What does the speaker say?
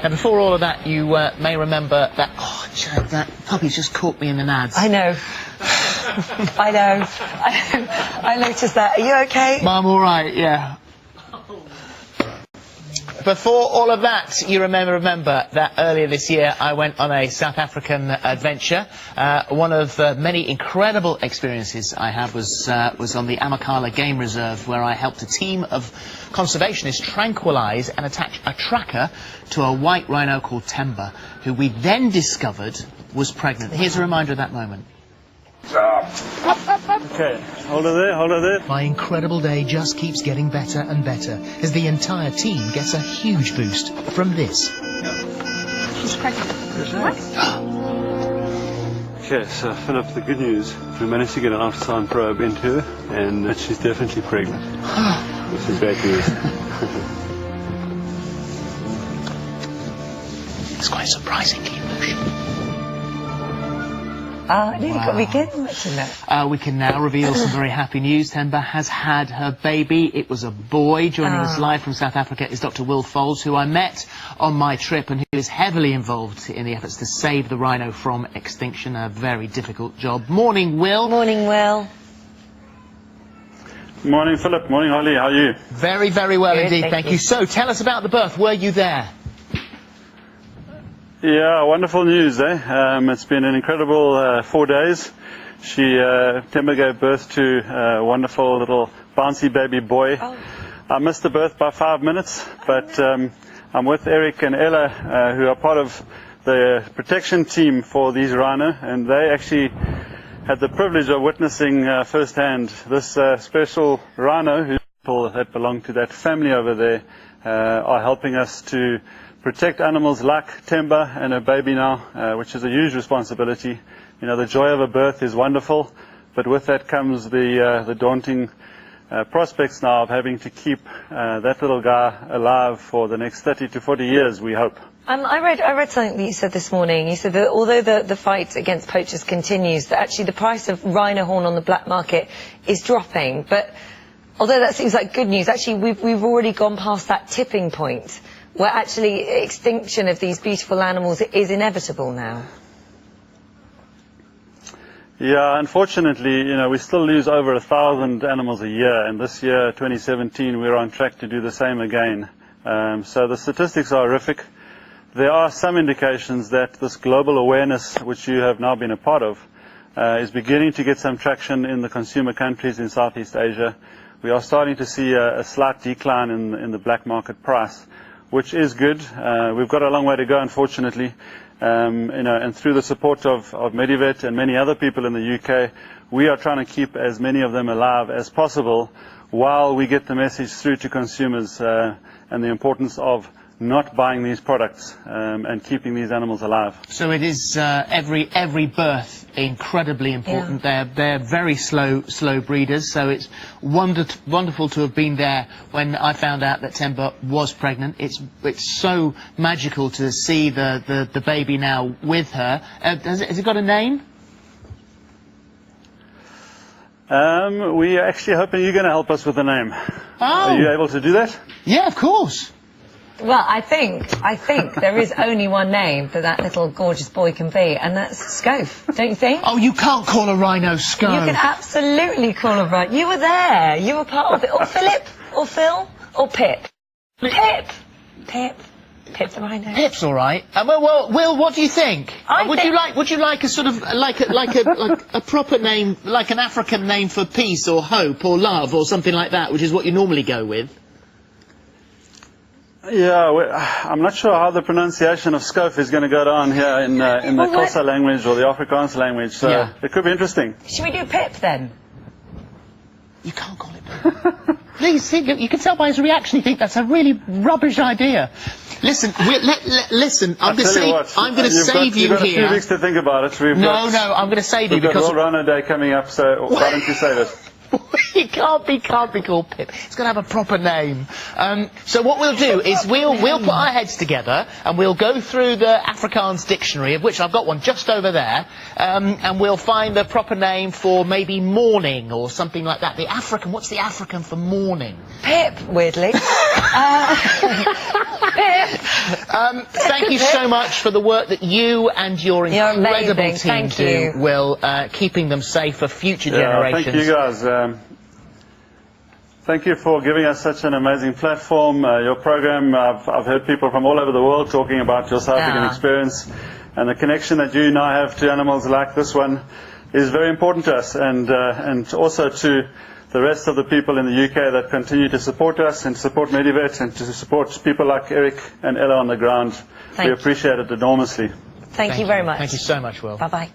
Now, before all of that, you may remember that... Oh, Chad, that puppy's just caught me in the nads. I know. I know. I noticed that. Are you okay? I'm all right, yeah. Before all of that, you remember that earlier this year I went on a South African adventure. One of many incredible experiences I had was on the Amakhala Game Reserve, where I helped a team of conservationists tranquilise and attach a tracker to a white rhino called Themba, who we then discovered was pregnant. Here's a reminder of that moment. Okay, hold her there. My incredible day just keeps getting better and better as the entire team gets a huge boost from this. She's pregnant. What? Okay, so Philip, the good news, we managed to get an ultrasound probe into her, and she's definitely pregnant. This is great news. It's quite surprisingly emotional. Nearly got me getting much in that. We can now reveal some very happy news. Themba has had her baby. It was a boy. Joining us live from South Africa is Dr. Will Foles, who I met on my trip and who is heavily involved in the efforts to save the rhino from extinction. A very difficult job. Morning, Will. Morning, Will. Morning, Philip. Morning, Holly. How are you? Very, very well Good, indeed. Thank you. So, tell us about the birth. Were you there? Yeah, wonderful news, eh? It's been an incredible 4 days. Themba gave birth to a wonderful little bouncy baby boy. Oh. I missed the birth by 5 minutes, but I'm with Eric and Ella, who are part of the protection team for these rhino, and they actually had the privilege of witnessing firsthand this special rhino, who people that belong to that family over there are helping us to protect animals like Themba and her baby now, which is a huge responsibility. You know, the joy of a birth is wonderful, but with that comes the daunting prospects now of having to keep that little guy alive for the next 30 to 40 years, we hope. I read something that you said this morning. You said that although the fight against poachers continues, that actually the price of rhino horn on the black market is dropping. But although that seems like good news, actually we've already gone past that tipping point, where actually extinction of these beautiful animals is inevitable now. Yeah, unfortunately, you know, we still lose over 1,000 animals a year, and this year, 2017, we're on track to do the same again. So the statistics are horrific. There are some indications that this global awareness, which you have now been a part of, is beginning to get some traction in the consumer countries in Southeast Asia. We are starting to see a slight decline in the black market price, which is good. We've got a long way to go, unfortunately. You know, and through the support of Medivet and many other people in the UK, we are trying to keep as many of them alive as possible while we get the message through to consumers and the importance of not buying these products and keeping these animals alive. So it is every birth incredibly important. Yeah. They're very slow breeders, so it's wonderful to have been there when I found out that Themba was pregnant. It's so magical to see the baby now with her. Has it got a name? We are actually hoping you're going to help us with the name. Oh. Are you able to do that? Yeah, of course. Well, I think there is only one name that little gorgeous boy can be, and that's Schof, don't you think? Oh, you can't call a rhino Schof. You can absolutely call a rhino. You were there. You were part of it. Or Philip, or Phil, or Pip. Pip the rhino. Pip's all right. Well, Will, what do you think? Would you like a sort of like a proper name, like an African name for peace or hope or love or something like that, which is what you normally go with? Yeah, I'm not sure how the pronunciation of Schof is going to go down here in the Xhosa language or the Afrikaans language, so yeah. It could be interesting. Should we do Pip then? You can't call it Pip. Please, you can tell by his reaction he thinks that's a really rubbish idea. Listen, listen, I'm going to save you here. You've got a few weeks to think about it. No, I'm going to save you because... We've got World Rhino Day coming up, so why don't you save it? It can't be called Pip. It's going to have a proper name. So what we'll do is we'll put our heads together and we'll go through the Afrikaans dictionary, of which I've got one just over there, and we'll find the proper name for maybe morning or something like that. What's the African for morning? Pip, weirdly. Thank you so much for the work that you and your incredible team Thank do, you. Will, keeping them safe for future generations. Thank you guys. Thank you for giving us such an amazing platform. Your program, I've heard people from all over the world talking about your South African experience, and the connection that you now have to animals like this one is very important to us, and also to the rest of the people in the UK that continue to support us and support Medivet and to support people like Eric and Ella on the ground. We appreciate it enormously. Thank you very much. Thank you so much, Will. Bye-bye.